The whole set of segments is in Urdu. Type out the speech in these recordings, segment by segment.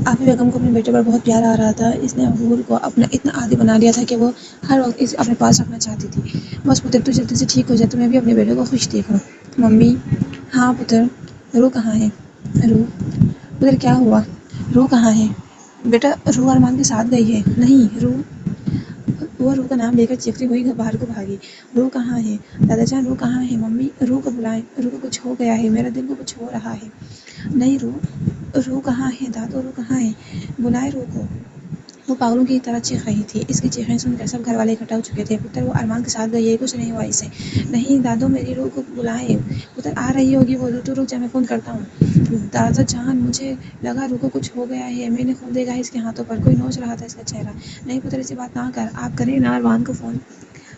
آفی بیگم کو اپنے بیٹے پر بہت پیار آ رہا تھا. اس نے حور کو اپنا اتنا عادی بنا لیا تھا کہ وہ ہر وقت اسے اپنے پاس رکھنا چاہتی تھی. بس پتر تو جلدی سے ٹھیک ہو جائے تو میں بھی اپنے بیٹے کو خوش دیکھوں. ممی. ہاں پتر. روح کہاں ہے؟ روح. پتر کیا ہوا؟ روح کہاں ہے؟ بیٹا روح ارمان کے ساتھ گئی ہے. نہیں روح. وہ روح کا نام لے کر چیختی ہوئی باہر کو بھاگی. روح کہاں ہے؟ دادا جان روح کہاں ہے؟ ممی روح کو بلائیں. روح کو کچھ ہو گیا ہے. میرا دل کو کچھ ہو رہا ہے. نہیں روح کہاں ہے؟ دادو روح کہاں ہے؟ بلائے روح کو. وہ پاگلوں کی طرح چیخ رہی تھی. اس کی چیخیں سن کر سب گھر والے اکٹھا ہو چکے تھے. پتر وہ ارمان کے ساتھ گئی ہے. کچھ نہیں ہوا اسے. نہیں دادو میری روح کو بلائیں. پتر آ رہی ہوگی وہ. تو رک جا میں فون کرتا ہوں. دادا جان مجھے لگا روح کو کچھ ہو گیا ہے. میں نے خون دیکھا ہے اس کے ہاتھوں پر. کوئی نوچ رہا تھا اس کا چہرہ. نہیں پتر ایسی بات نہ کر. آپ کریں نا ارمان کو فون.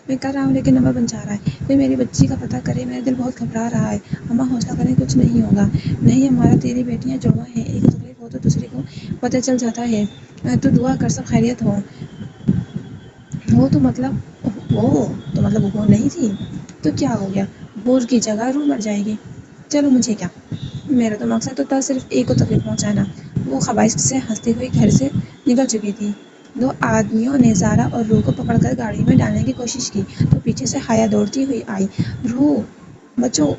میں کر رہا ہوں لیکن نمبر بن جا رہا ہے. کوئی میری بچی کا پتہ کرے. میرا دل بہت گھبرا رہا ہے. اماں حوصلہ کریں کچھ نہیں ہوگا. نہیں ہمارا تیری بیٹیاں جڑواں ہیں. ایک کو تکلیف ہو تو دوسری کو پتہ چل جاتا ہے. تو دعا کر سب خیریت ہو. وہ تو مطلب وہ نہیں تھی تو کیا ہو گیا؟ بور کی جگہ روح مر جائے گی. چلو مجھے کیا. میرا تو مقصد تو تھا صرف ایک کو تکلیف پہنچانا. وہ خبائش سے ہنستی ہوئی گھر سے نکل چکی تھی. دو آدمیوں نے زارا اور روح کو پکڑ کر گاڑی میں ڈالنے کی کوشش کی تو پیچھے سے حیا دوڑتی ہوئی آئی. روح بچو.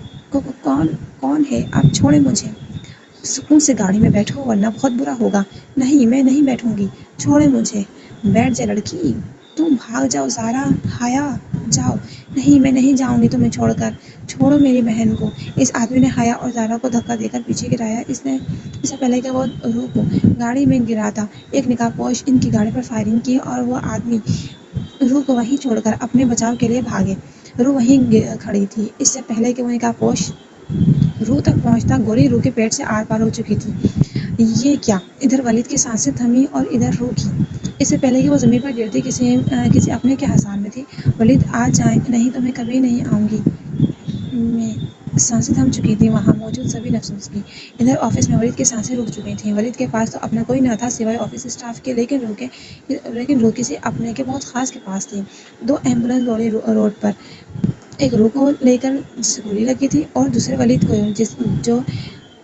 کون ہے آپ؟ چھوڑیں مجھے. سکون سے گاڑی میں بیٹھو ورنہ بہت برا ہوگا. نہیں میں نہیں بیٹھوں گی. چھوڑیں مجھے. بیٹھ جا لڑکی. تم بھاگ جاؤ زارا. حیا جاؤ. نہیں میں نہیں جاؤں گی تمہیں چھوڑ کر. چھوڑو میری بہن کو. اس آدمی نے حیا اور زارا کو دھکا دے کر پیچھے گرایا. اس سے پہلے کہ وہ روح کو گاڑی میں گراتا ایک نقاب پوش ان کی گاڑی پر فائرنگ کی اور وہ آدمی روح کو وہیں چھوڑ کر اپنے بچاؤ کے لیے بھاگے. روح وہیں کھڑی تھی. اس سے پہلے کہ وہ نقاب پوش روح تک پہنچتا گولی روح کے پیٹ سے آر پار ہو چکی تھی. یہ کیا؟ ادھر ولید کی سانسیں تھمی اور ادھر روح کی. اس سے پہلے کہ وہ زمین پر گرتی کسی اپنے کے ہسان میں تھی. ولید آ جائیں. نہیں تو میں کبھی نہیں آؤں گی. میں سانسیں تھم چکی تھیں وہاں موجود سبھی نفسوں کی. ادھر آفس میں ولید کی سانسیں رک چکی تھیں. ولید کے پاس تو اپنا کوئی نہ تھا سوائے آفس اسٹاف کے لیکن روح کسی اپنے کے بہت خاص کے پاس تھی. دو ایمبولینس دوڑی روڈ پر. ایک روح کو لے کر جسے گولی لگی تھی اور دوسرے ولید کو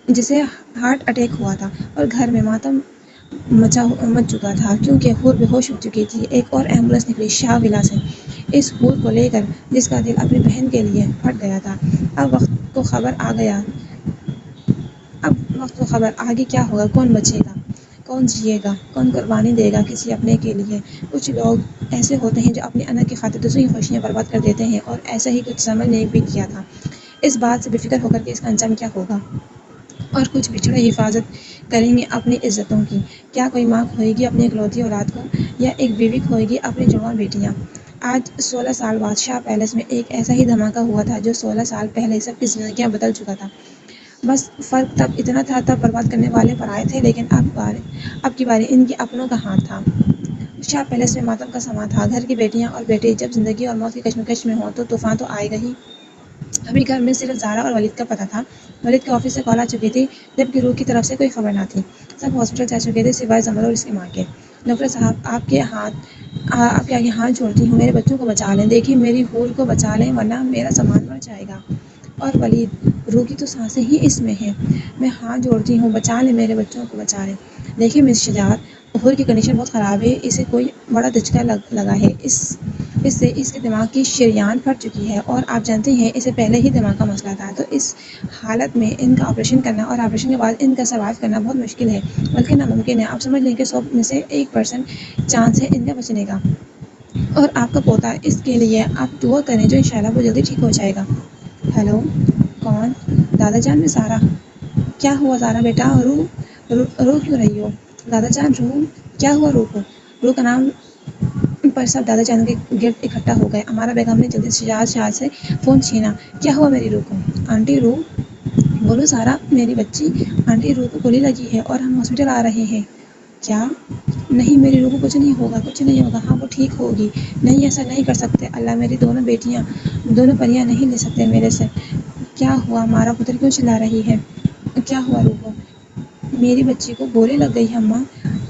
جسے ہارٹ اٹیک ہوا تھا اور گھر میں ماتم مچ چکا تھا کیونکہ حور بے ہوش ہو چکی تھی. ایک اور ایمبولینس نکلی شاہ ولا سے اس حور کو لے کر جس کا دل اپنی بہن کے لیے پھٹ گیا تھا. اب وقت کو خبر آگے کیا ہوگا. کون بچے گا؟ کون جیے گا؟ کون قربانی دے گا کسی اپنے کے لیے؟ کچھ لوگ ایسے ہوتے ہیں جو اپنی انا کی خاطر دوسروں کی خوشیاں برباد کر دیتے ہیں اور ایسا ہی کچھ سمجھ نے بھی کیا تھا. اس بات سے بے فکر ہو کر کہ اس کا انجام کیا ہوگا. اور کچھ بچھڑے حفاظت کریں گے اپنی عزتوں کی. کیا کوئی ماں کھوئے گی اپنی اکلوتی اولاد کو یا ایک بیوی کھوئے گی اپنی جڑواں بیٹیاں. آج 16 سال بعد شاہ پیلس میں ایک ایسا ہی دھماکہ ہوا تھا جو 16 سال پہلے سب کی زندگیاں بدل چکا تھا. بس فرق تب اتنا تھا تب برباد کرنے والے پرائے تھے لیکن اب کی باری ان کے اپنوں کا ہاتھ تھا. شاہ پیلس میں ماتم کا سماں تھا. گھر کی بیٹیاں اور بیٹے جب زندگی اور موت کی کشمکش میں ہوں تو طوفان تو آئے گا ہی. ابھی گھر میں صرف زارا اور ولید کا پتہ تھا. ولید کے آفس سے کال آ چکی تھی جبکہ روح کی طرف سے کوئی خبر نہ تھی. سب ہاسپٹل جا چکے تھے سوائے زمر اور اس کی ماں کے. ڈاکٹر صاحب آپ کے آگے ہاتھ جوڑتی ہوں میرے بچوں کو بچا لیں. دیکھیں میری حور کو بچا لیں ورنہ میرا سامان مر جائے گا. اور ولید روح کی تو سانسیں ہی اس میں ہیں. میں ہاتھ جوڑتی ہوں بچا لیں میرے بچوں کو بچا لیں. دیکھیں مس شجاعت حور کی کنڈیشن بہت خراب ہے. اسے کوئی بڑا دھچکا لگا ہے. اس سے اس کے دماغ کی شریان پھٹ چکی ہے اور آپ جانتے ہیں اسے پہلے ہی دماغ کا مسئلہ تھا. تو اس حالت میں ان کا آپریشن کرنا اور آپریشن کے بعد ان کا سروائیو کرنا بہت مشکل ہے بلکہ ناممکن ہے. آپ سمجھ لیں کہ 100 میں سے 1% چانس ہے ان کا بچنے کا. اور آپ کا پوتا اس کے لیے آپ دعا کریں جو انشاءاللہ وہ جلدی ٹھیک ہو جائے گا. ہیلو کون؟ دادا جان میں سارا. کیا ہوا زارا بیٹا؟ رو کیوں رہی ہو؟ دادا جان روح. کیا ہوا روح کو؟ روح کا نام پر سب دادا جان کے گرد اکٹھا ہو گئے. امارا بیگم نے جلدی شاہ سے فون چھینا. کیا ہوا میری روح کو؟ آنٹی روح بولو زارا میری بچی. آنٹی روح کو گولی لگی ہے اور ہم ہاسپٹل آ رہے ہیں. کیا؟ نہیں میری روح کو کچھ نہیں ہوگا. کچھ نہیں ہوگا. ہاں وہ ٹھیک ہوگی. نہیں ایسا نہیں کر سکتے اللہ. میری دونوں پریاں نہیں لے سکتے میرے سے. کیا ہوا مارا پتر کیوں چلا رہی ہے؟ کیا ہوا روح کو؟ میری بچی کو گولی لگ گئی ہے اماں.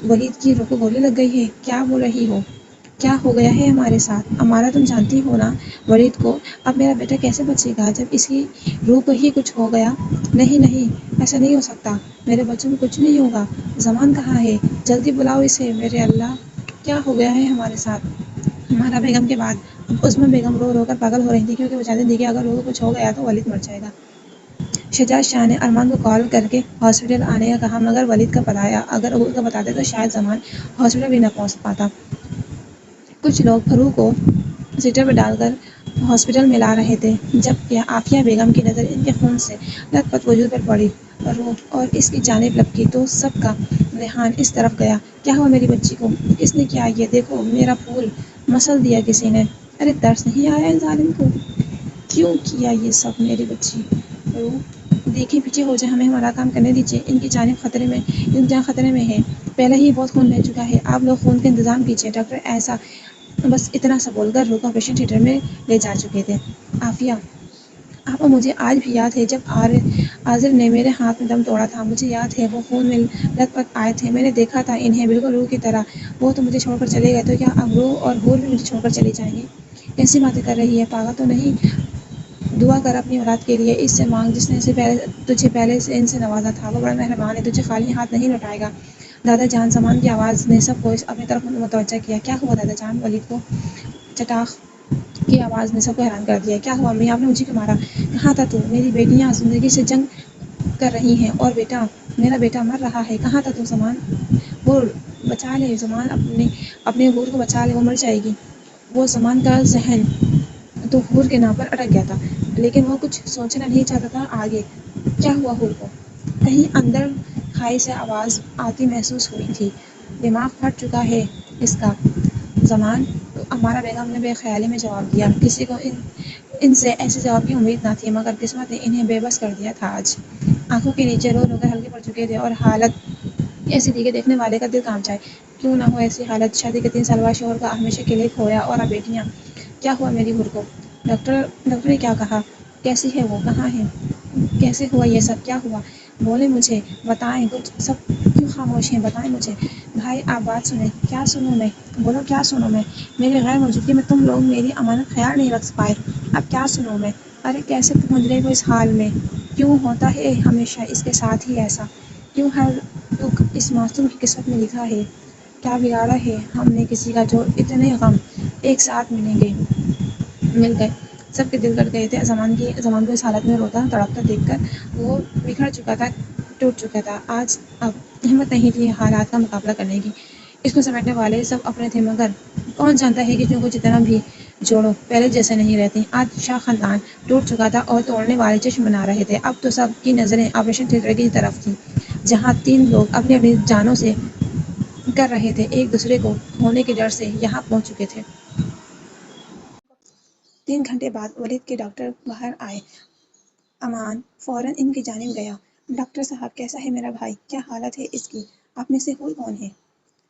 ولید کی روح کو گولی لگ گئی ہے. کیا بول رہی ہو؟ کیا ہو گیا ہے ہمارے ساتھ؟ امارا تم جانتی ہو نا ولید کو، اب میرا بیٹا کیسے بچے گا جب اس کی روح کو ہی کچھ ہو گیا؟ نہیں نہیں، ایسا نہیں ہو سکتا، میرے بچوں کو کچھ نہیں ہوگا۔ زمان کہاں ہے؟ جلدی بلاؤ اسے۔ میرے اللہ، کیا ہو گیا ہے ہمارے ساتھ؟ ہمارا بیگم کے بعد عظمی بیگم رو رو کر پاگل ہو رہی تھی، کیونکہ وہ چاہتی تھی کہ اگر روح کو کچھ ہو گیا تو ولید مر جائے گا۔ شجاع شاہ نے ارمان کو کال کر کے ہاسپٹل آنے کا کہا، مگر ولید کا بتایا اگر روح کا بتاتے تو شاید زمان ہاسپٹل بھی نہ پہنچ پاتا۔ کچھ لوگ روح کو سیٹر پر ڈال کر ہاسپٹل میں لا رہے تھے، جبکہ عافیہ بیگم کی نظر ان کے خون سے لت پت وجود پر پڑی۔ روح اور اس کی جانب لپکی تو سب کا دھیان اس طرف گیا۔ کیا ہوا میری بچی کو؟ کس نے کیا یہ؟ دیکھو میرا پھول مسل دیا کسی نے۔ ارے ترس نہیں آیا ان ظالم کو؟ کیوں کیا یہ سب میری بچی؟ روح دیکھیں پیچھے ہو جائے، ہمیں ہمارا کام کرنے دیجیے، ان کی جان خطرے میں ہے، پہلے ہی بہت خون بہہ چکا ہے، آپ لوگ خون کا انتظام کیجیے۔ ڈاکٹر ایسا بس اتنا سا بول کر روح کو آپریشن تھیٹر میں لے جا چکے تھے۔ عافیہ آپا، مجھے آج بھی یاد ہے جب عازر نے میرے ہاتھ میں دم توڑا تھا، مجھے یاد ہے وہ خون میں لت پت آئے تھے، میں نے دیکھا تھا انہیں بالکل روح کی طرح۔ وہ تو مجھے چھوڑ کر چلے گئے، تو کیا اب روح اور حور بھی مجھے چھوڑ کر چلے جائیں گے؟ کیسی باتیں کر رہی ہے، پاگل تو نہیں؟ دعا کر اپنی اولاد کے لیے، اس سے مانگ جس نے تجھے پہلے سے ان سے نوازا تھا، وہ بڑا مہربان ہے، تجھے خالی ہاتھ نہیں لوٹائے گا۔ دادا جان، زمان کی آواز نے سب کو اپنی طرف متوجہ کیا۔ کیا ہوا دادا جان؟ ولید کو چٹاخ کی آواز نے سب کو حیران کر دیا۔ کیا ہوا امی، آپ نے مجھے کیوں مارا؟ کہاں تھا تو؟ میری بیٹیاں زندگی سے جنگ کر رہی ہیں اور میرا بیٹا مر رہا ہے، کہاں تھا تو؟ زمان، حور بچا لے زمان، اپنے حور کو بچا لے، وہ مر جائے گی۔ وہ زمان کا ذہن تو حور کے نام پر اٹک گیا تھا، لیکن وہ کچھ سوچنا نہیں چاہتا تھا آگے۔ کیا ہوا حور کو؟ کہیں اندر کھائی سے آواز آتی محسوس ہوئی تھی۔ دماغ پھٹ چکا ہے اس کا۔ زمان، امارا بیگم نے بے خیالی میں جواب دیا۔ کسی کو ان سے ایسے جواب کی امید نہ تھی، مگر قسمت نے انہیں بے بس کر دیا تھا آج۔ آنکھوں کے نیچے رو رو کر ہلکے پڑ چکے تھے اور حالت ایسی تھی کہ دیکھنے والے کا دل کانپ جائے۔ کیوں نہ ہو ایسی حالت؟ شادی کے 3 سال بعد شوہر کا ہمیشہ کے لیے کھویا، اور اب بیٹیاں۔ کیا ہوا میری حور کو؟ ڈاکٹر نے کیا کہا؟ کیسی ہے وہ؟ کہاں ہے؟ کیسے ہوا یہ سب؟ کیا ہوا؟ بولیں مجھے، بتائیں کچھ، سب کیوں خاموش ہیں؟ بتائیں مجھے۔ بھائی آپ بات سنیں۔ کیا سنوں میں؟ بولو کیا سنوں میں؟ میرے غیر موجودگی میں تم لوگ میری امانت خیال نہیں رکھ پائے، اب کیا سنوں میں؟ ارے کیسے پہنچ گئے وہ اس حال میں؟ کیوں ہوتا ہے ہمیشہ اس کے ساتھ ہی ایسا؟ کیوں ہر دکھ اس معصوم کی قسمت میں لکھا ہے؟ کیا بگاڑا ہے ہم نے کسی کا جو اتنے غم ایک ساتھ مل گئے؟ سب کے دل کٹ گئے تھے زمان کو اس حالت میں روتا تڑپتا دیکھ کر۔ وہ بکھر چکا تھا، ٹوٹ چکا تھا۔ اب ہمت نہیں تھی حالات کا مقابلہ کرنے کی۔ اس کو سمیٹنے والے سب اپنے تھے، مگر کون جانتا ہے کہ کیوں کو جتنا بھی جوڑو پہلے جیسے نہیں رہتے۔ آج شاہ خاندان ٹوٹ چکا تھا اور توڑنے والے جشن منا رہے تھے۔ اب تو سب کی نظریں آپریشن تھیٹر کی طرف تھیں، جہاں 3 لوگ اپنی اپنی جانوں سے کر رہے تھے، ایک دوسرے کو کھونے کے ڈر سے یہاں پہنچ چکے تھے۔ 3 گھنٹے بعد ولید کے ڈاکٹر باہر آئے۔ امان فوراً ان کی جانب گیا۔ ڈاکٹر صاحب، کیسا ہے میرا بھائی؟ کیا حالت ہے اس کی؟ آپ میں سے حور کون ہے؟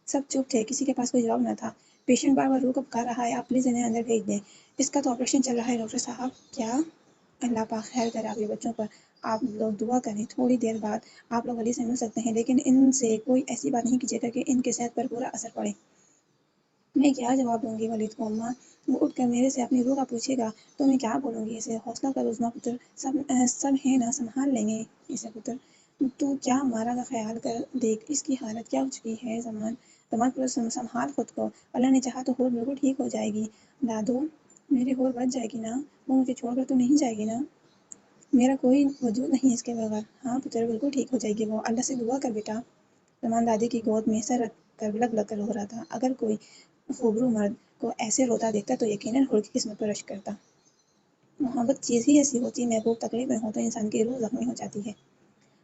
سب چپ تھے، کسی کے پاس کوئی جواب نہ تھا۔ پیشنٹ بار بار روح کو پکار رہا ہے، آپ پلیز انہیں اندر بھیج دیں۔ اس کا تو آپریشن چل رہا ہے ڈاکٹر صاحب۔ کیا؟ اللہ پاک خیر کرے آپ کے بچوں پر۔ آپ لوگ دعا کریں، تھوڑی دیر بعد آپ لوگ ولید سے مل سکتے ہیں، لیکن ان سے کوئی ایسی بات نہیں کیجیے گا کہ ان کی صحت پر برا اثر پڑے۔ میں کیا جواب دوں گی ولید کو اماں؟ وہ اٹھ کر میرے سے اپنی روح کا پوچھے گا تو میں کیا بولوں گی اسے؟ حوصلہ کر عظمیٰ پتر، سب ہیں نا، سنبھال لیں گے اسے پتر۔ تو کیا امارا کا خیال کر دیکھ اس کی حالت کیا ہو چکی ہے۔ زمان پتر، سنبھال خود کو، اللہ نے چاہا تو حور بالکل ٹھیک ہو جائے گی۔ دادو، میری حور بچ جائے گی نا؟ وہ مجھے چھوڑ کر تو نہیں جائے گی نا؟ میرا کوئی وجود نہیں اس کے بغیر۔ ہاں پتر، بالکل ٹھیک ہو جائے گی وہ، اللہ سے دعا کر بیٹا۔ زمان دادی کی گود میں سر رکھ کر لگ لگ کر رو رہا تھا۔ اگر کوئی خوبرو مرد کو ایسے روتا دیکھتا تو یقیناً حور کی قسمت پر رشک کرتا۔ محبت چیز ہی ایسی ہوتی، محبوب تکلیف میں ہو تو انسان کی روح زخمی ہو جاتی ہے۔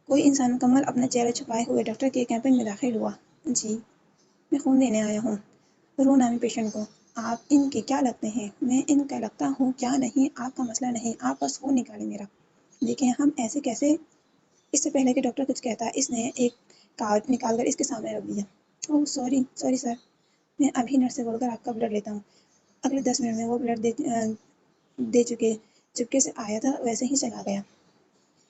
کوئی انسان مکمل اپنا چہرہ چھپائے ہوئے ڈاکٹر کے کیبن میں داخل ہوا۔ جی، میں خون دینے آیا ہوں، روح نامی پیشنٹ کو۔ آپ ان کے کیا لگتے ہیں؟ میں ان کا لگتا ہوں کیا نہیں، آپ کا مسئلہ نہیں، آپ بس خون نکالیں میرا۔ دیکھیں ہم ایسے کیسے؟ اس سے پہلے کہ ڈاکٹر کچھ کہتا، اس نے ایک کارڈ نکال کر اس کے سامنے رکھ دیا۔ اوہ سوری سر، میں ابھی نرس سے بول کر آپ کا بلڈ لیتا ہوں۔ اگلے 10 منٹ میں وہ بلڈ دے چپکے سے آیا تھا ویسے ہی چلا گیا۔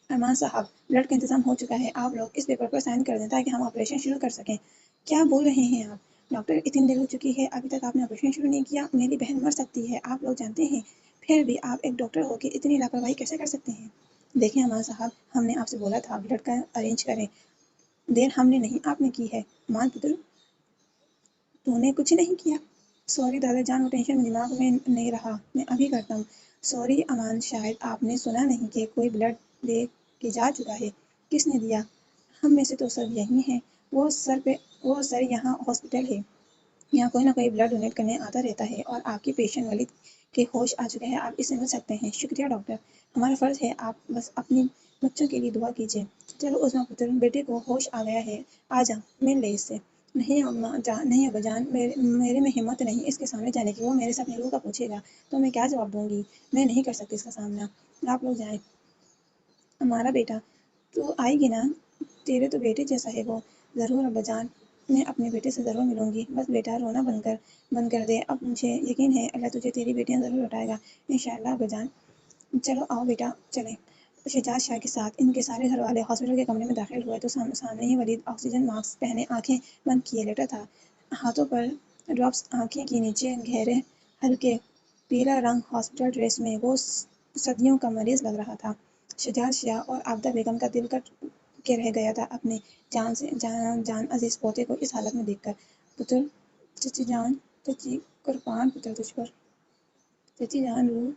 ارمان صاحب، بلڈ کا انتظام ہو چکا ہے، آپ لوگ اس پیپر پر سائن کر دیں تاکہ ہم آپریشن شروع کر سکیں۔ کیا بول رہے ہیں آپ؟ ڈاکٹر اتنی دیر ہو چکی ہے ابھی تک آپ نے آپریشن شروع نہیں کیا، میری بہن مر سکتی ہے، آپ لوگ جانتے ہیں، پھر بھی آپ ایک ڈاکٹر ہو کے اتنی لاپرواہی کیسے کر سکتے ہیں؟ دیکھیں امان صاحب، ہم نے آپ سے بولا تھا بلڈ کا ارینج کریں، دیر ہم نے نہیں آپ نے کی ہے۔ امان پتر تو نے کچھ نہیں کیا؟ سوری دادا جان، وہ ٹینشن دماغ میں نہیں رہا، میں ابھی کرتا ہوں۔ سوری امان، شاید آپ نے سنا نہیں کہ کوئی بلڈ دے کے جا چکا ہے۔ کس نے دیا؟ ہم میں سے تو سب یہی ہیں، وہ سر یہاں ہاسپٹل ہے، یہاں کوئی نہ کوئی بلڈ ڈونیٹ کرنے آتا رہتا ہے، اور آپ کے پیشنٹ ولید کے ہوش آ چکے ہیں، آپ اس سے مل سکتے ہیں۔ شکریہ ڈاکٹر، ہمارا فرض ہے، آپ بس اپنی بچوں کے لیے دعا کیجیے۔ چلو عظمیٰ پتر، بیٹے کو ہوش آ گیا ہے، آ جا مل لے اس سے۔ نہیں اماں جان، نہیں ابا جان، میرے میں ہمت نہیں اس کے سامنے جانے کی، وہ میرے سے اپنی روح کا پوچھے گا تو میں کیا جواب دوں گی، میں نہیں کر سکتی اس کا سامنا، آپ لوگ جائیں۔ ہمارا بیٹا تو آئے گی نا، تیرے تو بیٹے جیسا ہے وہ۔ ضرور ابا جان، میں اپنے بیٹے سے ضرور ملوں گی، بس بیٹا رونا بند کر دے، اب مجھے یقین ہے اللہ تجھے تیری بیٹیاں ضرور لوٹائے گا انشاءاللہ ابا جان۔ چلو آؤ بیٹا چلیں۔ شجاعت شاہ کے ساتھ ان کے سارے گھر والے ہاسپٹل کے کمرے میں داخل ہوئے تو سامنے ہی ولید آکسیجن ماسک پہنے آنکھیں بند کیے لیٹا تھا، ہاتھوں پر ڈراپس، آنکھیں کے نیچے گہرے ہلکے پیلا رنگ، ہاسپٹل ڈریس میں وہ صدیوں کا مریض لگ رہا تھا۔ شجاعت شاہ اور عابدہ بیگم کا دل کٹ کے رہ گیا تھا اپنے جان عزیز پوتے کو اس حالت میں دیکھ کر۔ پتر، چچی جان، چچی قربان پتر تجھ پر۔ چچی جان رو۔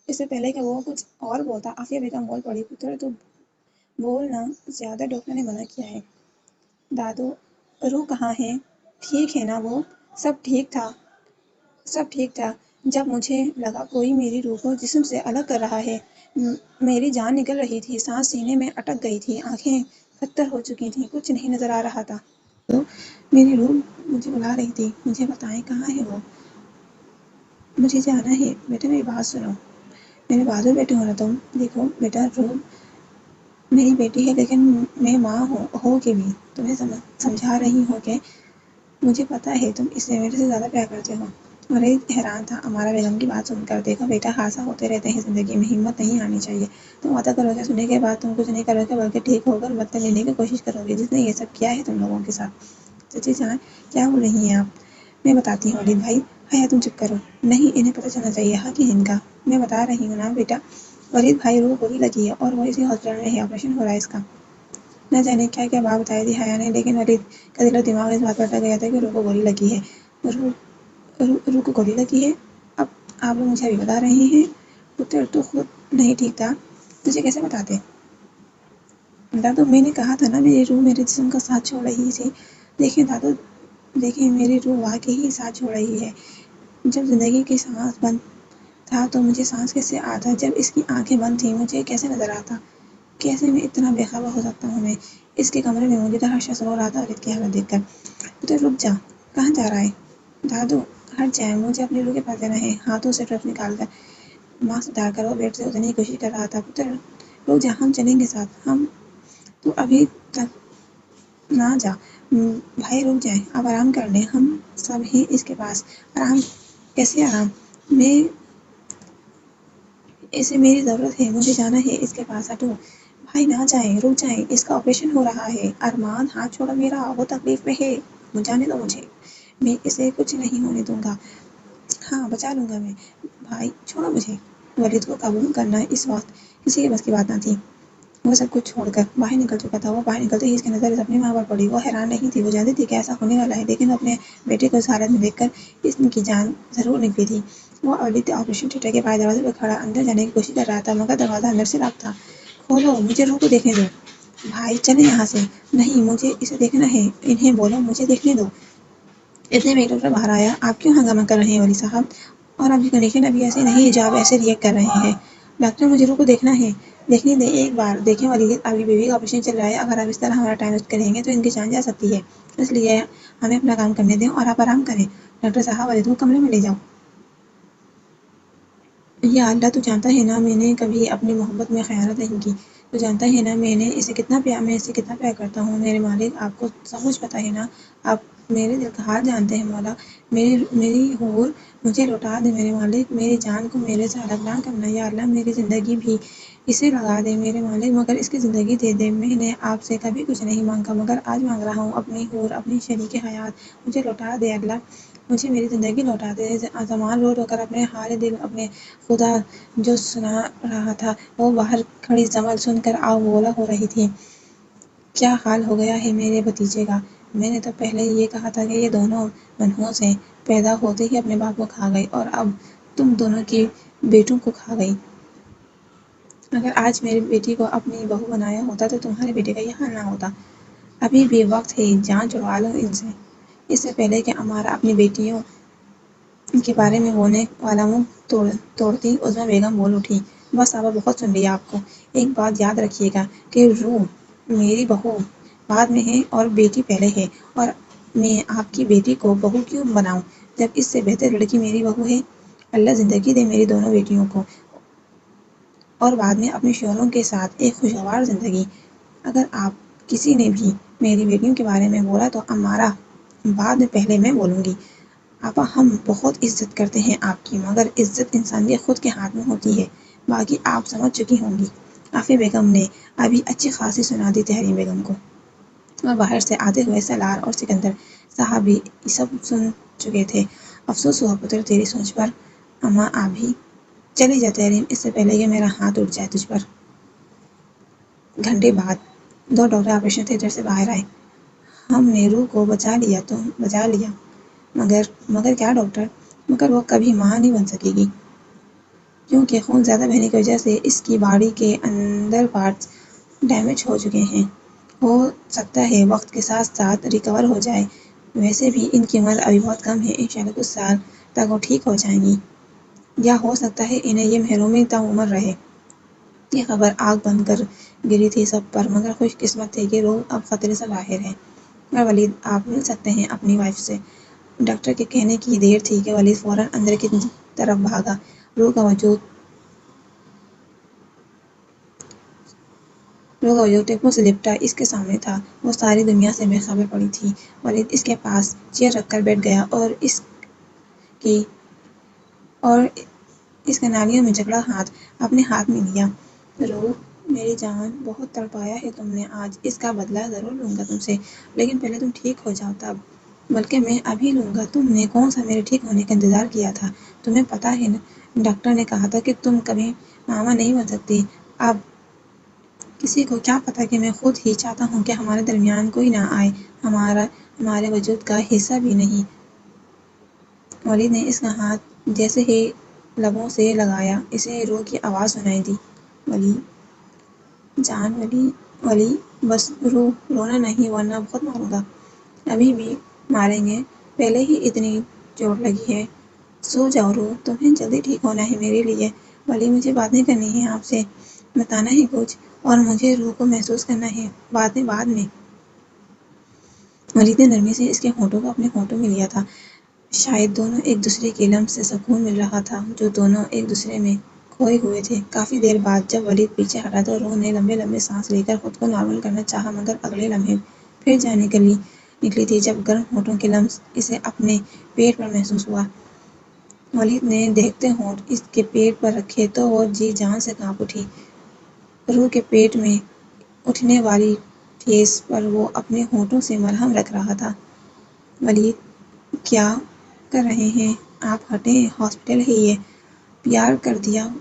اس سے پہلے کہ وہ کچھ اور بولتا عافیہ بیگم بول پڑی، پتر تو بولنا زیادہ، ڈاکٹر نے منع کیا ہے۔ دادو، روح کہاں ہے؟ ٹھیک ہے نا وہ؟ سب ٹھیک تھا جب مجھے لگا کوئی میری روح کو جسم سے الگ کر رہا ہے، میری جان نکل رہی تھی، سانس سینے میں اٹک گئی تھی، آنکھیں پتھر ہو چکی تھیں، کچھ نہیں نظر آ رہا تھا۔ تو میری روح مجھے بلا رہی تھی، مجھے بتائیں کہاں ہے وہ؟ مجھے جانا ہے۔ بیٹا میری بات سنو، میرے بہادر بیٹے ہو نا تم، دیکھو بیٹا، روح میری بیٹی ہے لیکن میں ماں ہو کے بھی تمہیں سمجھا رہی ہوں کہ مجھے پتا ہے تم اس سے میرے سے زیادہ پیار کرتے ہو۔ ولید حیران تھا امارا بیگم کی بات سن کر۔ دیکھو بیٹا، حادثہ ہوتے رہتے ہیں زندگی میں، ہمت نہیں ہارنی چاہیے۔ تم وعدہ کرو گے سننے کے بعد تم کچھ نہیں کرو گے بلکہ ٹھیک ہو کر بدلہ لینے کی کوشش کرو گے، جس نے یہ سب کیا ہے تم لوگوں کے ساتھ۔ چچی جان، کیا بول رہی ہیں آپ؟ میں بتاتی ہوں ولید بھائی۔ حیا تم چپ کرو، نہیں انہیں پتہ چلنا چاہیے، حق ہے ان کا، میں بتا رہی ہوں نا بیٹا۔ ولید بھائی، روح گولی لگی ہے اور وہ اسی ہاسپٹل میں ہے، آپریشن ہو رہا ہے اس کا۔ نہ جانے کیا کیا بات بتائی تھی حیا نے، لیکن ولید کا دل و دماغ اس بات پر اٹک گیا تھا کہ روح کو گولی لگی ہے۔ روح کو گولی لگی ہے؟ اب آپ لوگ مجھے ابھی بتا رہے ہیں؟ پتر تو خود نہیں ٹھیک تھا، تجھے کیسے بتاتے؟ دادو، میں نے کہا تھا نا میری روح میرے جسم کا ساتھ چھوڑ رہی تھی۔ دیکھیں دادو، دیکھیں میری روح واقعی ہی ساتھ چھوڑ رہی ہے۔ جب زندگی کی سانس بند تھا تو مجھے سانس کیسے آتا؟ جب اس کی آنکھیں بند تھیں مجھے کیسے نظر آتا؟ کیسے میں اتنا بے خبر ہو سکتا ہوں؟ میں اس کے کمرے میں موجود ہر شخص رو رہا تھا ولید کی حالت دیکھ کر۔ پتر رک جا، کہاں جا رہا ہے؟ دادو ہٹ جائیں، مجھے اپنی روح کے پاس جانا ہے۔ ہاتھوں سے ڈرپس نکال کر ماسک ڈال کر وہ بیڈ سے اترنے کی کوشش کر رہا تھا۔ پتر رک جا، ہم چلیں گے ساتھ، تو ابھی تک نہ جا۔ بھائی رک جائیں، آپ آرام کر لیں، ہم سب ہیں اس کے پاس۔ آرام؟ کیسے آرام؟ اسے میری ضرورت ہے، مجھے جانا ہے اس کے پاس، ہٹو۔ بھائی نہ جائیں، رک جائیں، اس کا آپریشن ہو رہا ہے۔ ارمان ہاتھ چھوڑو میرا، وہ تکلیف میں ہے، جانے دو مجھے، میں اسے کچھ نہیں ہونے دوں گا، ہاں بچا لوں گا میں۔ بھائی چھوڑو مجھے۔ ولید کو قابو کرنا اس وقت کسی کے بس کی بات نہ تھی۔ وہ سب کچھ چھوڑ کر باہر نکل چکا تھا۔ وہ باہر نکلتے ہی اس کی نظر اپنی ماں پر پڑی۔ وہ حیران نہیں تھی، وہ جانتی تھی کہ ایسا ہونے والا ہے، لیکن اپنے بیٹے کو اس حالت میں دیکھ کر اس کی جان ضرور نکلی تھی۔ وہ ولید آپریشن تھیٹر کے باہر دروازے پر کھڑا اندر جانے کی کوشش کر رہا تھا، مگر دروازہ اندر سے لاک تھا۔ کھولو، مجھے روح کو دیکھنے دو۔ بھائی چلیں یہاں سے۔ نہیں، مجھے اسے دیکھنا ہے، انہیں بولو مجھے دیکھنے دو۔ اتنے میں ایک ڈاکٹر باہر آیا۔ آپ کیوں ہنگامہ کر رہے ہیں ولی صاحب؟ اور آپ کی کنڈیشن ابھی ایسی نہیں ہے جو آپ ایسے ریئیکٹ کر رہے ہیں۔ ڈاکٹر مجھے روح کو دیکھنا ہے۔ دیکھنے دیں ایک بار۔ دیکھیں ولید، آپ کی بیوی کا آپریشن چل رہا ہے، اگر آپ اس طرح ہمارا ٹائم ویسٹ کریں گے تو ان کی جان جا سکتی ہے، اس لیے ہمیں اپنا کام کرنے دیں اور آپ آرام کریں۔ ڈاکٹر صاحب ولید کو کمرے میں لے جاؤ۔ یا اللہ، تو جانتا ہے نا میں نے کبھی اپنی محبت میں خیانت نہیں کی، تو جانتا ہے نا میں اسے کتنا پیار کرتا ہوں۔ میرے مالک، آپ کو سب کچھ پتا ہے نا، آپ میرے دل کا حال جانتے ہیں مولا، میری حور مجھے لوٹا دے میرے مالک، میری جان کو میرے سے الگ نہ کرنا یا اللہ، میری زندگی بھی اسے لگا دے میرے مالک، مگر اس کی زندگی دے دے۔ میں نے آپ سے کبھی کچھ نہیں مانگا، مگر آج مانگ رہا ہوں اپنی حور، اپنی شریک حیات، مجھے لوٹا دے اللہ، مجھے میری زندگی لوٹا دے۔ زمان رو رو کر اپنے حال دل اپنے خدا جو سنا رہا تھا، وہ باہر کھڑی جمل سن کر آگ بولا ہو رہی تھی۔ کیا حال ہو گیا ہے میرے بھتیجے کا؟ میں نے تو پہلے یہ کہا تھا کہ یہ دونوں منحوس ہیں، پیدا ہوتے ہی اپنے باپ کو کھا گئی، اور اب تم دونوں کے بیٹوں کو کھا گئی۔ اگر آج میری بیٹی کو اپنی بہو بنایا ہوتا تو تمہارے بیٹے کا یہ حال نہ ہوتا۔ ابھی بھی وقت ہے، جان چھڑوا لو ان سے، اس سے پہلے کہ امارا اپنی بیٹیوں کے بارے میں بولنے والا منہ توڑتی عظمیٰ بیگم بول اٹھی۔ بس آپا، بہت سن لیا آپ کو۔ ایک بات یاد رکھیے گا کہ روح میری بہو بعد میں ہے اور بیٹی پہلے ہے، اور میں آپ کی بیٹی کو بہو کیوں بناؤں جب اس سے بہتر لڑکی میری بہو ہے۔ اللہ زندگی دے میری دونوں بیٹیوں کو، اور بعد میں اپنے شوہروں کے ساتھ ایک خوشگوار زندگی۔ اگر آپ کسی نے بھی میری بیٹیوں کے بارے میں بولا تو امارا بعد میں پہلے میں بولوں گی۔ آپا، ہم بہت عزت کرتے ہیں آپ کی، مگر عزت انسان کے خود کے ہاتھ میں ہوتی ہے، باقی آپ سمجھ چکی ہوں گی۔ عافیہ بیگم نے ابھی اچھی خاصی سنا دی تحریم بیگم کو، اور باہر سے آتے ہوئے سالار اور سکندر صاحب بھی سب سن چکے تھے۔ افسوس ہوا پتر تیری سوچ پر، اماں آپ بھی چلی جا تحریم، اس سے پہلے کہ میرا ہاتھ اٹھ جائے تجھ پر۔ گھنٹے بعد دو ڈاکٹر آپریشن تھیٹر سے باہر آئے۔ ہم نے روح کو بچا لیا، مگر کیا ڈاکٹر؟ مگر وہ کبھی ماں نہیں بن سکے گی، کیونکہ خون زیادہ بہنے کی وجہ سے اس کی باڈی کے اندر پارٹس ڈیمیج ہو چکے ہیں۔ ہو سکتا ہے وقت کے ساتھ ساتھ ریکور ہو جائے، ویسے بھی ان کی عمر ابھی بہت کم ہے، انشاءاللہ کچھ سال تک وہ ٹھیک ہو جائیں گی، یا ہو سکتا ہے انہیں یہ محرومی تاعمر رہے۔ یہ خبر آگ بن کر گری تھی سب پر، مگر خوش قسمت تھے کہ روح اب خطرے سے باہر ہے۔ اور ولید، آپ مل سکتے ہیں اپنی وائف سے۔ ڈاکٹر کے کہنے کی دیر تھی کہ ولید فوراً اندر کی طرف بھاگا۔ روح کا وجود ٹیپو سے لپٹا اس کے سامنے تھا، وہ ساری دنیا سے بے خبر پڑی تھی۔ ولید اس کے پاس چیئر رکھ کر بیٹھ گیا کی اور اس کا نالیوں میں جکڑا ہاتھ اپنے ہاتھ میں لیا۔ روح میری جان، بہت تڑپایا ہے تم نے آج، اس کا بدلہ ضرور لوں گا تم سے، لیکن پہلے تم ٹھیک ہو جاؤ تب۔ بلکہ میں ابھی لوں گا، تم نے کون سا میرے ٹھیک ہونے کا انتظار کیا تھا؟ تمہیں پتہ ہے ڈاکٹر نے کہا تھا کہ تم کبھی ماما نہیں بن سکتی۔ اب کسی کو کیا پتہ کہ میں خود ہی چاہتا ہوں کہ ہمارے درمیان کوئی نہ آئے، ہمارے وجود کا حصہ بھی نہیں۔ ولید نے اس کا ہاتھ جیسے ہی لبوں سے لگایا، اسے روح کی آواز سنائی دی، ولی جان، ولی بس رونا نہیں ورنہ بہت ماروں گا۔ ابھی بھی ماریں گے، پہلے ہی اتنی چوٹ لگی ہے۔ سو جاؤ روح، تمہیں جلدی ٹھیک ہونا ہے میرے لیے۔ ولی مجھے باتیں کرنی ہیں آپ سے، بتانا ہے کچھ، اور مجھے روح کو محسوس کرنا ہے، بعد میں۔ ولید نے نرمی سے اس کے ہونٹوں کو اپنے ہونٹوں میں لیا تھا، شاید دونوں ایک دوسرے کے لمس سے سکون مل رہا تھا جو دونوں ایک دوسرے میں کھوئے ہوئے تھے۔ کافی دیر بعد جب ولید پیچھے ہٹا تو روح نے لمبے لمبے سانس لے کر خود کو نارمل کرنا چاہا، مگر اگلے لمحے پھر جان نکلی تھی جب گرم ہونٹوں کے لمس اسے اپنے پیٹ پر محسوس ہوا۔ ولید نے دیکھتے ہونٹ اس کے پیٹ پر رکھے تو وہ جی جان سے کانپ اٹھی۔ روح کے پیٹ میں اٹھنے والی ٹھیس پر وہ اپنے ہونٹوں سے مرہم رکھ رہا تھا۔ ولید، کیا کر رہے ہیں آپ؟ ہٹیں، ہاسپٹل ہے یہ۔ پیار کر رہا ہوں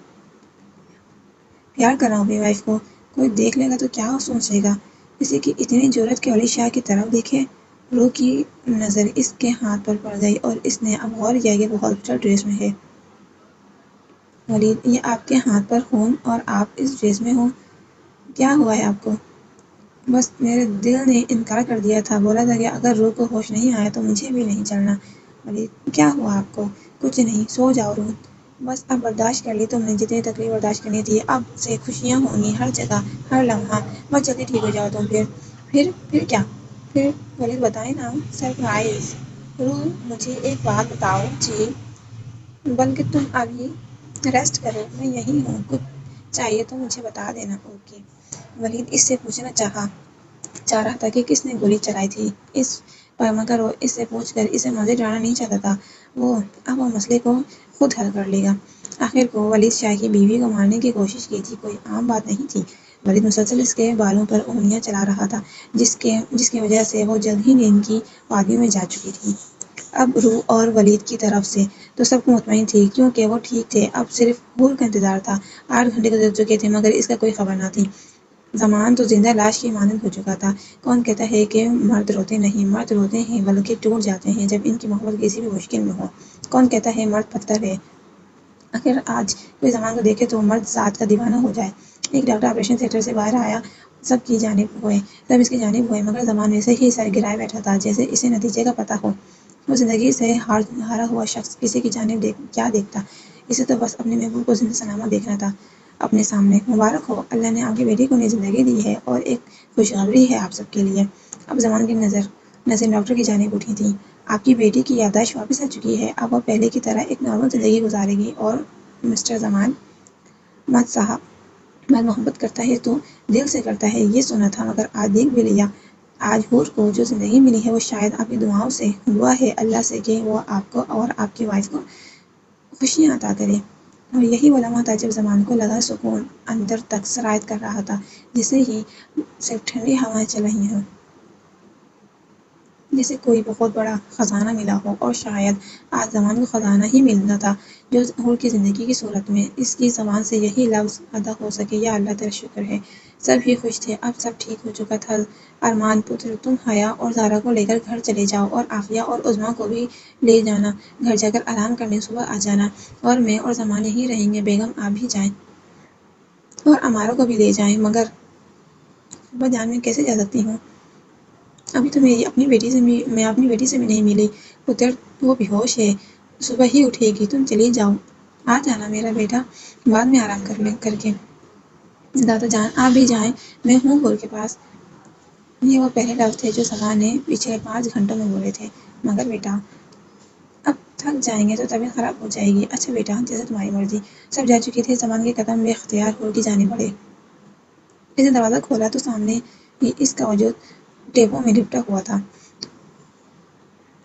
اپنی وائف کو، کوئی دیکھ لے گا تو کیا سوچے گا؟ کسی کی اتنی جرأت کہ ولی شاہ کی طرف دیکھے؟ روح کی نظر اس کے ہاتھ پر پڑ گئی اور اس نے اب غور کیا کہ وہ ہاسپٹل ڈریس میں ہے۔ ولید، یہ آپ کے ہاتھ پر خون اور آپ اس ڈریس میں ہو، کیا ہوا ہے آپ کو؟ بس میرے دل نے انکار کر دیا تھا، بولا تھا کہ اگر روح کو ہوش نہیں آیا تو مجھے بھی نہیں چلنا۔ ولید، کیا ہوا آپ کو؟ کچھ نہیں، سو جاؤ روح، بس اب برداشت کر لی تم نے جتنی تکلیف برداشت کرنی تھی، اب سے خوشیاں ہوں گی ہر جگہ ہر لمحہ، بس جلدی ٹھیک ہو جاؤ تم۔ پھر کیا؟ پھر ولید بتائیں نا، سرپرائز۔ روح مجھے ایک بات بتاؤ۔ جی؟ بلکہ تم ابھی ریسٹ کرو، میں یہیں ہوں، کچھ چاہیے تو مجھے بتا دینا۔ اوکے۔ ولید اس سے پوچھنا چاہ رہا تھا کہ کس نے گولی چلائی تھی، اس پر مگر وہ اس سے پوچھ کر اسے مزید ڈرانا نہیں چاہتا تھا۔ وہ مسئلے کو خود حل کر لے گا۔ آخر کو ولید شاہ کی بیوی کو مارنے کی کوشش کی تھی کوئی عام بات نہیں تھی۔ ولید مسلسل اس کے بالوں پر انگلیاں چلا رہا تھا، جس کی وجہ سے وہ جلد ہی نیند کی وادی میں جا چکی تھی۔ اب روح اور ولید کی طرف سے تو سب کو مطمئن تھی کیونکہ وہ ٹھیک تھے، اب صرف حور کا انتظار تھا۔ 8 گھنٹے گزر چکے تھے مگر اس کا کوئی خبر نہ تھی۔ زمان تو زندہ لاش کی مانند ہو چکا تھا۔ کون کہتا ہے کہ مرد روتے نہیں، مرد روتے ہیں بلکہ ٹوٹ جاتے ہیں جب ان کی محبت کسی بھی مشکل میں ہو۔ کون کہتا ہے مرد پتھر ہے۔ آخر آج کوئی زمان کو دیکھے تو مرد ذات کا دیوانہ ہو جائے۔ ایک ڈاکٹر آپریشن تھیٹر سے باہر آیا، سب اس کی جانب ہوئے مگر زمان ویسے ہی سر گرائے بیٹھا تھا جیسے اسے نتیجے کا پتہ ہو۔ وہ زندگی سے ہارا ہوا شخص کسی کی جانب کیا دیکھتا، اسے تو بس اپنے محبوب کو زندہ سلامت دیکھنا تھا اپنے سامنے۔ مبارک ہو، اللہ نے آپ کی بیٹی کو نئی زندگی دی ہے اور ایک خوشخبری ہے آپ سب کے لیے۔ اب زمان کی نظر ڈاکٹر کی جانب اٹھی تھی۔ آپ کی بیٹی کی یادداشت واپس آ چکی ہے، اب وہ پہلے کی طرح ایک نارمل زندگی گزارے گی اور مسٹر زمان مت صاحب بات محبت کرتا ہے تو دل سے کرتا ہے، یہ سنا تھا مگر آج دیکھ بھی لیا۔ آج حور کو جو زندگی ملی ہے وہ شاید آپ کی دعاؤں سے، دعا ہے اللہ سے کہ وہ آپ کو اور آپ کی وائف کو خوشیاں عطا کرے۔ اور یہی وہ لمحہ تھا جب زمان کو لگا سکون اندر تک سرایت کر رہا تھا، جیسے ہی صرف ٹھنڈی ہوائیں چل رہی ہوں، جیسے کوئی بہت بڑا خزانہ ملا ہو۔ اور شاید آج زمان کو خزانہ ہی ملنا تھا جو حور کی زندگی کی صورت میں اس کی زبان سے یہی لفظ ادا ہو سکے، یا اللہ تیرا شکر ہے۔ سب ہی خوش تھے، اب سب ٹھیک ہو چکا تھا۔ ارمان پتر، تم حیا اور زارا کو لے کر گھر چلے جاؤ اور عافیہ اور عظمیٰ کو بھی لے جانا، گھر جا کر آرام کرنے صبح آ جانا، اور میں اور زمان یہیں رہیں گے۔ بیگم آپ بھی جائیں اور امارا کو بھی لے جائیں۔ مگر ابا جان میں کیسے جا سکتی ہوں؟ ابھی تو میں اپنی بیٹی سے بھی نہیں ملی۔ پتر، وہ بے ہوش ہے، صبح ہی اٹھے گی، تم چلی جاؤ۔ آ جانا میرا بیٹا، بعد میں آرام کر کے۔ دادا جان آپ بھی جائیں، میں ہوں حور کے پاس۔ یہ وہ پہلے لفظ تھے جو زمان نے پچھلے 5 گھنٹوں میں بولے تھے۔ مگر بیٹا، اب تھک جائیں گے تو طبیعت خراب ہو جائے گی۔ اچھا بیٹا، جیسے تمہاری مرضی۔ سب جا چکے تھے، زمان کے قدم بے اختیار حور کی جانب بڑھے۔ اس نے دروازہ کھولا تو سامنے ہی اس کا وجود ٹیپوں میں لپٹا ہوا تھا۔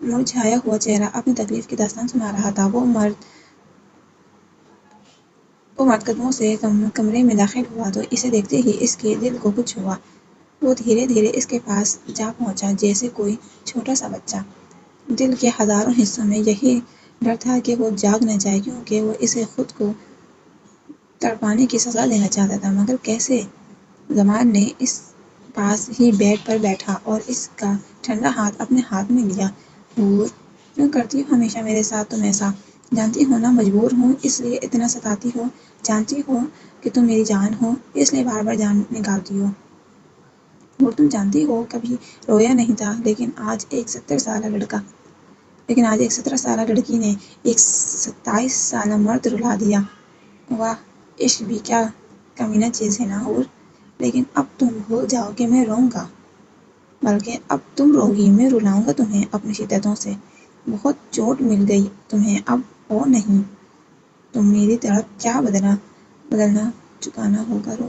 مرجھایا ہوا چہرہ اپنی تکلیف کی داستان سنا رہا تھا۔ وہ مرد قدموں سے کمرے میں داخل ہوا تو اسے دیکھتے ہی اس کے دل کو کچھ ہوا۔ وہ دھیرے دھیرے اس کے پاس جا پہنچا جیسے کوئی چھوٹا سا بچہ۔ دل کے ہزاروں حصوں میں یہی ڈر تھا کہ وہ جاگ نہ جائے، کیونکہ وہ اسے خود کو تڑپانے کی سزا دینا چاہتا تھا۔ مگر کیسے؟ زمان نے اس پاس ہی بیڈ پر بیٹھا اور اس کا ٹھنڈا ہاتھ اپنے ہاتھ میں لیا۔ حور، کیوں کرتی ہو ہمیشہ میرے ساتھ تم ایسا؟ جانتی ہو نا مجبور ہوں اس لیے اتنا ستاتی ہو۔ جانتی ہو کہ تم میری جان ہو، اس لیے بار بار جان نکالتی ہو۔ حور، تم جانتی ہو کبھی رویا نہیں تھا، لیکن آج ایک 17 سالہ لڑکی نے ایک 27 سالہ مرد رلا دیا۔ واہ، عشق بھی کیا کمینہ چیز ہے نا حور۔ لیکن اب تم بھول جاؤ کہ میں روؤں گا، بلکہ اب تم روگی، میں رلاؤں گا تمہیں اپنی شدتوں سے۔ بہت چوٹ مل گئی تمہیں اب اور نہیں، تم میری تڑپ کیا بدلنا چکانا ہوگا رو۔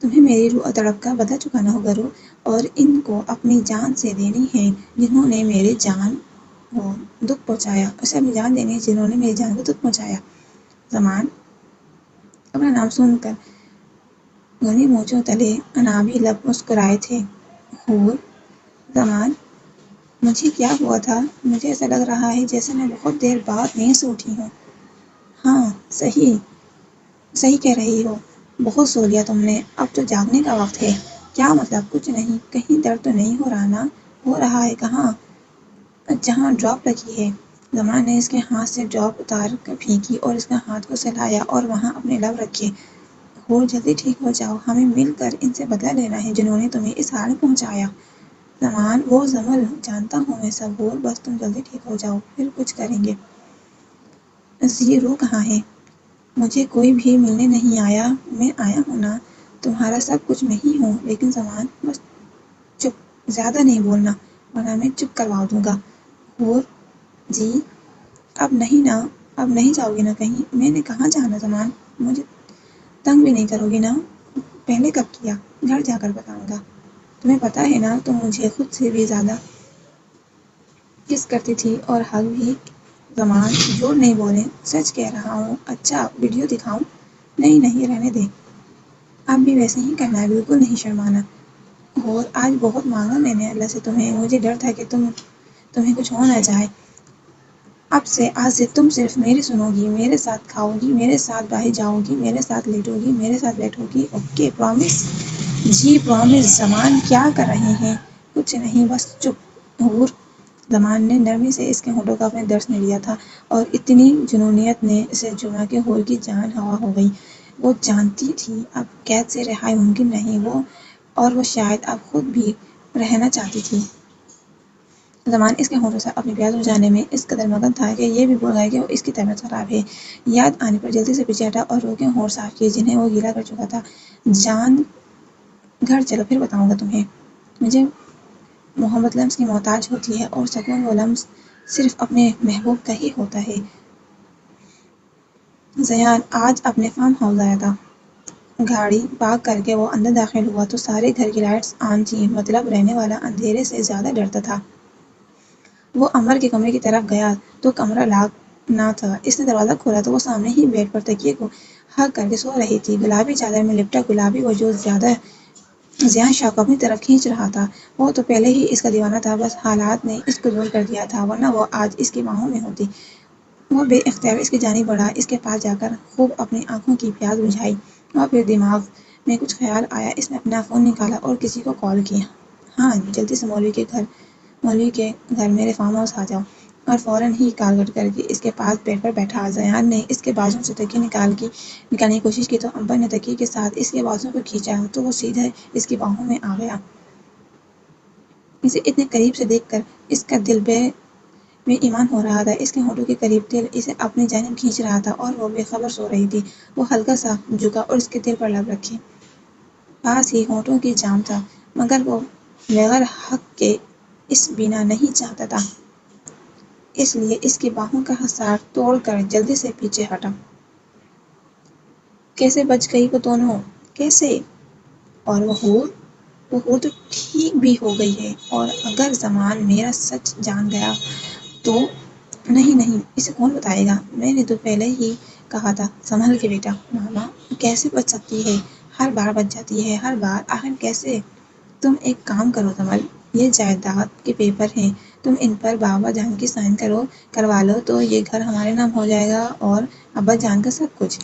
تمہیں میری تڑپ کا بدلہ چکانا ہوگا رو، اور ان کو اپنی جان سے دینی ہے جنہوں نے میرے جان کو دکھ پہنچایا۔ اسے اپنی جان دینی ہے جنہوں نے میری جان کو دکھ پہنچایا۔ زمان اپنا نام سن کر گھنی مونچھوں تلے انابی لب مسکرائے تھے۔ حور، زمان، مجھے کیا ہوا تھا؟ مجھے ایسا لگ رہا ہے جیسے میں بہت دیر بعد نیند سے اٹھی ہوں۔ ہاں، صحیح کہہ رہی ہو، بہت سو لیا تم نے، اب تو جاگنے کا وقت ہے۔ کیا مطلب؟ کچھ نہیں، کہیں درد تو نہیں ہو رہا نا؟ ہو رہا ہے، کہاں؟ جہاں ڈراپ لگی ہے۔ زمان نے اس کے ہاتھ سے ڈراپ اتار کر پھینکی اور اس کے ہاتھ کو سہلایا اور وہاں اپنے لب رکھے۔ حور، جلدی ٹھیک ہو جاؤ، ہمیں مل کر ان سے بدلہ لینا ہے جنہوں نے تمہیں اس حال میں پہنچایا۔ زمان، وہ زمل، جانتا ہوں میں سب۔ حور، بس تم جلدی ٹھیک ہو جاؤ، پھر کچھ کریں گے۔ زیرو کہاں ہے؟ مجھے کوئی بھی ملنے نہیں آیا۔ میں آیا ہوں نا، تمہارا سب کچھ میں ہی ہوں۔ لیکن زمان، بس چپ، زیادہ نہیں بولنا ورنہ میں چپ کروا دوں گا۔ حور، جی، اب نہیں جاؤ گی نا کہیں؟ میں نے کہاں جانا زمان، مجھے تنگ بھی نہیں کرو گی نا؟ پہلے کب کیا؟ گھر جا کر بتاؤں گا۔ تمہیں پتہ ہے نا تم مجھے خود سے بھی زیادہ کس کرتی تھی اور حق بھی۔ زمان جھوٹ نہیں بولے، سچ کہہ رہا ہوں۔ اچھا ویڈیو دکھاؤں؟ نہیں نہیں رہنے دے، اب بھی ویسے ہی کرنا ہے، بالکل نہیں شرمانا۔ اور آج بہت مانگا میں نے اللہ سے تمہیں، مجھے ڈر تھا کہ تمہیں کچھ ہو نہ جائے۔ آج سے تم صرف میری سنو گی، میرے ساتھ کھاؤ گی، میرے ساتھ باہر جاؤ گی، میرے ساتھ لیٹو گی، میرے ساتھ بیٹھو گی، اوکے پرامس؟ جی پرامس۔ زمان کیا کر رہے ہیں؟ کچھ نہیں، بس چپ۔ حور، زمان نے نرمی سے اس کے ہونٹوں کا اپنے درس میں لیا تھا اور اتنی جنونیت نے اسے چوما کہ حور کی جان ہوا ہو گئی۔ وہ جانتی تھی اب قید سے رہائی ممکن نہیں، اور وہ شاید اب خود بھی رہنا چاہتی تھی۔ زمان اس کے ہونٹوں سے اپنی پیاس بجھانے میں اس قدر مگن تھا کہ یہ بھی بھول گیا کہ اس کی طبیعت خراب ہے۔ یاد آنے پر جلدی سے پیچھے ہٹا اور رو کے ہونٹ صاف کیے جنہیں وہ گیلا کر چکا تھا۔ جان گھر چلو، پھر بتاؤں گا تمہیں۔ مجھے محبت لمس کی محتاج ہوتی ہے اور سکون وہ لمس صرف اپنے محبوب کا ہی ہوتا ہے۔ زیان آج اپنے فارم ہاؤس آیا تھا۔ گاڑی پارک کر کے وہ اندر داخل ہوا تو سارے گھر کی لائٹس آن تھیں، مطلب رہنے والا اندھیرے سے زیادہ ڈرتا تھا۔ وہ امبر کے کمرے کی طرف گیا تو کمرہ لاک نہ تھا۔ اس نے دروازہ کھولا تو وہ سامنے ہی بیڈ پر تکیے کو ہگ کر کے سو رہی تھی، گلابی چادر میں لپٹا گلابی وجود زیان شاہ کو اپنی طرف کھینچ رہا تھا۔ وہ تو پہلے ہی اس کا دیوانہ تھا، بس حالات نے اس کو دور کر دیا تھا، ورنہ وہ آج اس کی باہوں میں ہوتی۔ وہ بے اختیار اس کی جانب بڑھا، اس کے پاس جا کر خوب اپنی آنکھوں کی پیاس بجھائی اور پھر دماغ میں کچھ خیال آیا، اس نے اپنا فون نکالا اور کسی کو کال کی۔ ہاں جلدی سے مولوی کے گھر میرے فارم ہاؤس آ جاؤ۔ اور فوراً ہی کال کٹ کر کے اس کے پاس بیڈ پر بیٹھا۔ زیان نے اس کے بازو سے تکیہ نکالنے کی کوشش کی تو امبر نے تکیے کے ساتھ اس کے بازو کو کھینچا تو وہ سیدھے اس کی باہوں میں آ گیا۔ اسے اتنے قریب سے دیکھ کر اس کا دل بے ایمان ہو رہا تھا۔ اس کے ہونٹوں کے قریب دل اسے اپنی جانب کھینچ رہا تھا اور وہ بے خبر سو رہی تھی۔ وہ ہلکا سا جھکا اور اس کے دل پر لب رکھی، پاس ہی ہونٹوں کی جام تھا، مگر وہ بغیر حق کے اس بینا نہیں چاہتا تھا، اس لیے اس کی باہوں کا حصار توڑ کر جلدی سے پیچھے ہٹا۔ کیسے بچ گئی وہ دونوں؟ کیسے؟ اور وہ حور تو ٹھیک بھی ہو گئی ہے، اور اگر زمان میرا سچ جان گیا تو؟ نہیں، اسے کون بتائے گا؟ میں نے تو پہلے ہی کہا تھا۔ سنبھل کے بیٹا۔ ماما کیسے بچ سکتی ہے؟ ہر بار بچ جاتی ہے، ہر بار، آخر کیسے؟ تم ایک کام کرو کمل، یہ جائیداد کے پیپر ہیں، تم ان پر بابا جان کی سائن کروا لو تو یہ گھر ہمارے نام ہو جائے گا اور ابا جان کا سب کچھ۔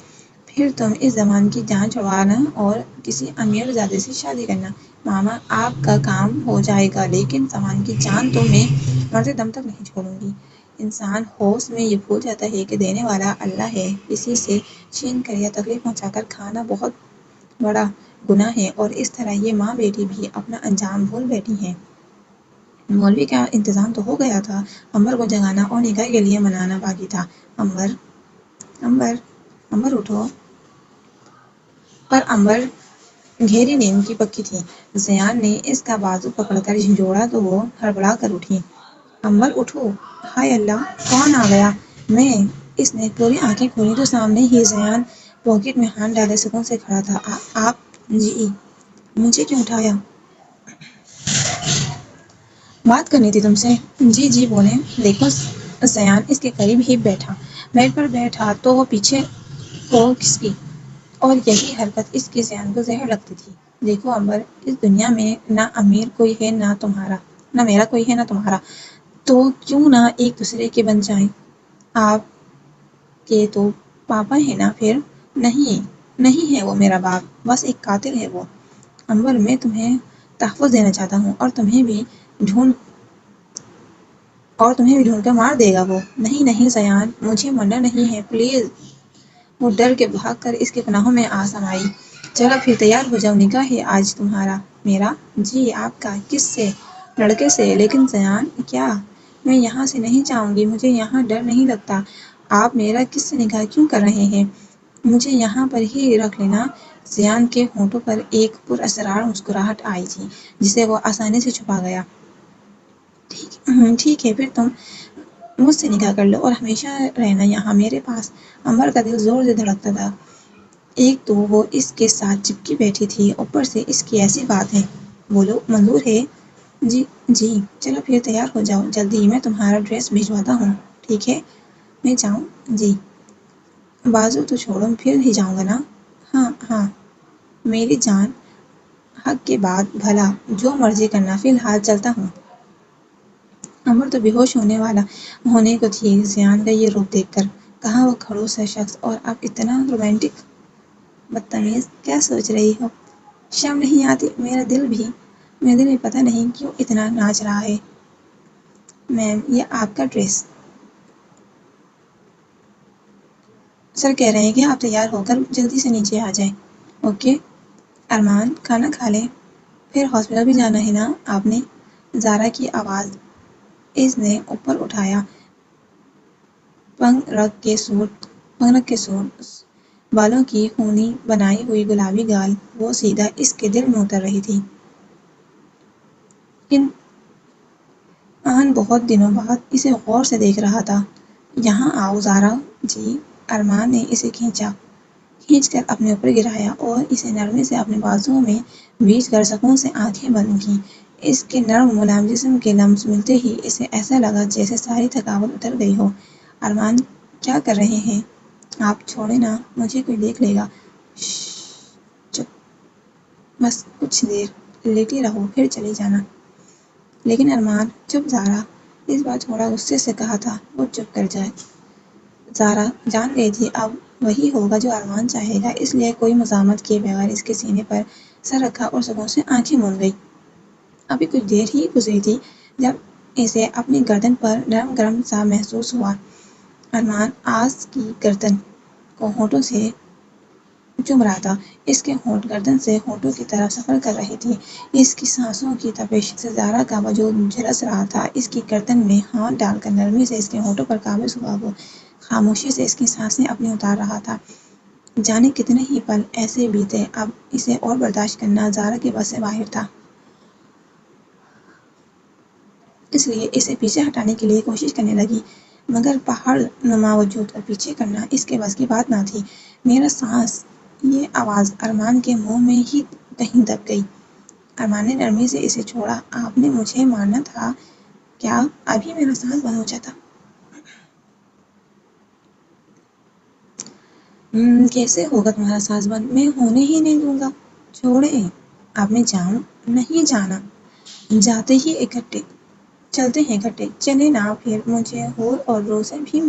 پھر تم اس زمان کی جان چھڑوانا اور کسی امیر زادے سے شادی کرنا۔ ماما آپ کا کام ہو جائے گا، لیکن زمان کی جان تو میں مرتے دم تک نہیں چھوڑوں گی۔ انسان ہوش میں یہ بھول جاتا ہے کہ دینے والا اللہ ہے، کسی سے چھین کر یا تکلیف پہنچا کر کھانا بہت بڑا گناہ ہے، اور اس طرح یہ ماں بیٹی بھی اپنا انجام بھول بیٹھی ہیں۔ مولوی کا انتظام تو ہو گیا تھا، امبر کو جگانا اور نکاح کے لیے منانا باقی تھا۔ امبر اٹھو۔ پر امبر گہری نیند کی پکی تھی۔ زیان نے اس کا بازو پکڑ کر جھنجھوڑا تو وہ ہڑبڑا کر اٹھی۔ امبر اٹھو۔ ہائے اللہ، کون آ گیا؟ میں۔ اس نے پوری آنکھیں کھولی تو سامنے ہی زیان پاکٹ میں ہاتھ ڈالے سکون سے کھڑا تھا۔ آپ؟ جی۔ مجھے کیوں اٹھایا؟ بات کرنی تھی تم سے۔ جی بولیں۔ دیکھو، زیان اس کے قریب ہی بیٹھا، بیڈ پر بیٹھا تو وہ پیچھے کو کھسکی، اور یہی حرکت اس کی زیان کو زہر لگتی تھی۔ دیکھو امبر، اس دنیا میں نہ امیر کوئی ہے نہ میرا کوئی ہے نہ تمہارا، تو کیوں نہ ایک دوسرے کے بن جائیں؟ آپ کے تو پاپا ہیں نا پھر؟ نہیں ہے وہ میرا باپ، بس ایک قاتل ہے وہ۔ امبر میں تمہیں تحفظ دینا چاہتا ہوں، اور تمہیں بھی ڈھونڈ کر مار دے گا وہ۔ نہیں زیان، مجھے مرنا نہیں ہے، پلیز۔ وہ ڈر کے بھاگ کر اس کے پناہوں میں آ سمائی۔ چلو پھر تیار ہو جاؤ، نکاح ہے آج تمہارا۔ میرا؟ جی آپ کا؟ کس سے؟ لڑکے سے۔ لیکن زیان، کیا؟ میں یہاں سے نہیں جاؤں گی، مجھے یہاں ڈر نہیں لگتا۔ آپ میرا کس سے نکاح کیوں کر رہے ہیں؟ مجھے یہاں پر ہی رکھ لینا۔ زیان کے ہونٹوں پر ایک پراسرار مسکراہٹ آئی تھی جسے وہ آسانی سے چھپا گیا۔ ٹھیک ہے، پھر تم مجھ سے نکاح کر لو اور ہمیشہ رہنا یہاں میرے پاس۔ امبر کا دل زور سے دھڑکتا تھا، ایک تو وہ اس کے ساتھ چپکی بیٹھی تھی، اوپر سے اس کی ایسی بات ہے۔ بولو منظور ہے؟ جی جی چلو پھر تیار ہو جاؤ جلدی، میں تمہارا ڈریس بھجواتا ہوں۔ ٹھیک ہے میں جاؤں؟ جی بازو تو چھوڑو، پھر ہی جاؤں گا نا۔ ہاں ہاں میری جان، حق کے بعد بھلا جو مرضی کرنا، فی الحال چلتا ہوں۔ عمر تو بے ہوش ہونے کو تھی زیان کا یہ روپ دیکھ کر۔ کہاں وہ خڑوس ہے شخص، اور اب اتنا رومانٹک۔ بدتمیز کیا سوچ رہی ہو؟ شرم نہیں آتی؟ میرا دل بھی پتہ نہیں کیوں اتنا ناچ رہا ہے۔ میم یہ آپ کا ڈریس۔ سر کہہ رہے ہیں کہ آپ تیار ہو کر جلدی سے نیچے آ جائیں۔ اوکے ارمان کھانا کھا لیں، پھر ہاسپٹل بھی جانا ہے نا آپ نے؟ زارا کی آواز اس نے اوپر اٹھایا۔ پنگ رکھ کے سوٹ، بالوں کی خونی بنائی ہوئی گلابی گال وہ سیدھا اس کے دل میں اتر رہی تھی۔ آہن بہت دنوں بعد اسے غور سے دیکھ رہا تھا۔ یہاں آؤ زارا جی۔ ارمان نے اسے کھینچ کر اپنے اوپر گرایا اور اسے نرمی سے اپنے بازوؤں میں بھیج کر سکون سے آنکھیں بند کیں۔ اس کے نرم ملائم جسم کے لمس ملتے ہی اسے ایسا لگا جیسے ساری تھکاوٹ اتر گئی ہو۔ ارمان کیا کر رہے ہیں آپ؟ چھوڑیں نا، مجھے کوئی دیکھ لے گا۔ چپ، بس کچھ دیر لیٹی رہو پھر چلی جانا۔ لیکن ارمان چپ زارا، اس بار تھوڑا غصے سے کہا تھا وہ چپ کر جائے۔ زارا جان گئی تھی اب وہی ہوگا جو ارمان چاہے گا، اس لیے کوئی مزاحمت کیے بغیر اس کے سینے پر سر رکھا اور سکون سے آنکھیں موند گئی۔ ابھی کچھ دیر ہی گزری تھی جب اسے اپنی گردن پر نرم گرم سا محسوس ہوا۔ ارمان آس کی گردن کو ہونٹوں سے چوم رہا تھا۔ اس کے ہونٹ گردن سے ہونٹوں کی طرف سفر کر رہے تھے۔ اس کی سانسوں کی تپش سے زارا کا وجود جھلس رہا تھا۔ اس کی گردن میں ہاتھ ڈال کر نرمی سے اس کے ہونٹوں پر قابض ہوا وہ خاموشی سے اس کی سانسیں اپنی اتار رہا تھا۔ جانے کتنے ہی پل ایسے بیتے، اب اسے اور برداشت کرنا زارا کے بس سے باہر تھا۔ اس لیے اسے پیچھے ہٹانے کے لیے کوشش کرنے لگی، مگر پہاڑ نما وجود کو پیچھے کرنا اس کے بس کی بات نہ تھی۔ میرا سانس، یہ آواز ارمان کے منہ میں ہی کہیں دب گئی۔ ارمان نے نرمی سے اسے چھوڑا۔ آپ نے مجھے مارنا تھا کیا؟ ابھی میرا سانس بند ہو جاتا۔ کیسے ہوگا تمہارا سانس بند؟ میں ہونے ہی نہیں دوں گا۔ چھوڑیں، اب میں جاؤں؟ نہیں جانا۔ جاتے ہی اکٹھے چلتے ہیں اکٹھے۔ چلے نا پھر، مجھے ہور اور رو سے بھی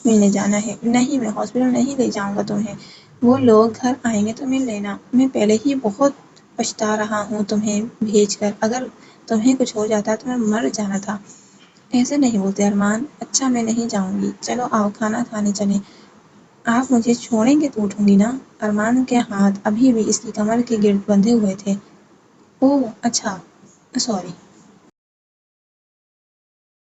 ملنے جانا ہے۔ نہیں میں ہاسپٹل نہیں لے جاؤں گا تمہیں، وہ لوگ گھر آئیں گے تو مل لینا۔ میں پہلے ہی بہت پچھتا رہا ہوں تمہیں بھیج کر، اگر تمہیں کچھ ہو جاتا تو میں مر جانا تھا۔ ایسے نہیں بولتے ارمان۔ اچھا میں نہیں جاؤں گی، چلو آؤ کھانا کھانے چلیں۔ آپ مجھے چھوڑیں گے تو اٹھوں گی نا۔ ارمان کے ہاتھ ابھی بھی اس کی کمر کے گرد بندھے ہوئے تھے۔ اوہ اچھا، سوری۔